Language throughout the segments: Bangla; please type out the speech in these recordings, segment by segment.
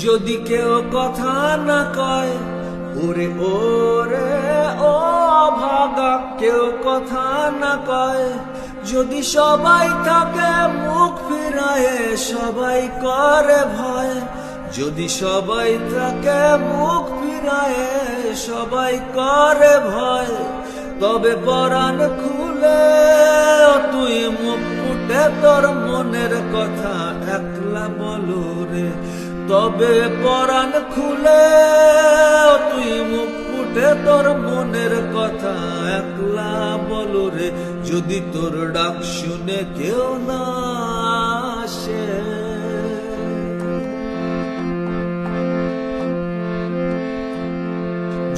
যদি কেউ কথা না কয়, ওরে ওরে ও ভাগা, কেউ কথা না কয়। যদি সবাই থাকে মুখ ফিরায়ে, সবাই করে ভয়। যদি সবাই থাকে মুখ ফিরায়ে, সবাই করে ভয়। তবে পরাণ খুলে তুই মুখ ফুটে তোর মনের কথা একলা বলো রে। তবে পরাণ খুলে তুই মুখ ফুটে তোর মনের কথা একলা বলো রে। যদি তোর ডাক শুনে কেউ না আসে,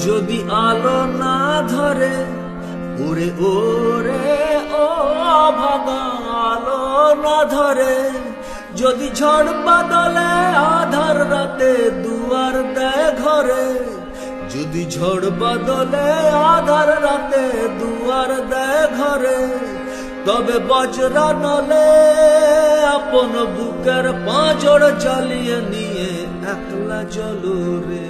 যদি আলো না ধরে, ওরে ওরে ও ভাগা, আলো না ধরে। যদি ঝড় বাদলে আধার রাতে দুয়ার দেয় ঘরে, যদি ঝড় বাদলে আধার রাতে দুয়ার দেয় ঘরে। তবে বজ্রা নলে আপন বুকের পাঁজর জ্বালিয়ে নিয়ে একলা চলো রে।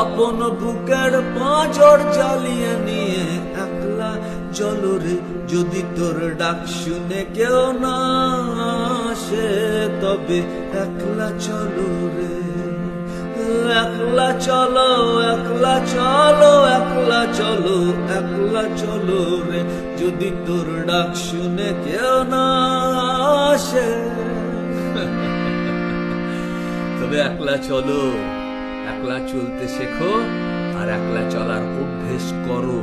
আপন বুকের পাঁজর জ্বালিয়ে নিয়ে একলা চলো রে। যদি তোর ডাক শুনে কেউ না আসে, তবে একলা চলো রে। একলা চলো, একলা চলো, একলা চলো, একলা চলো রে। যদি তোর ডাক শুনে কেউ না আসে, তবে একলা চলো। একলা চলতে শেখো আর একলা চলার অভ্যেস করো।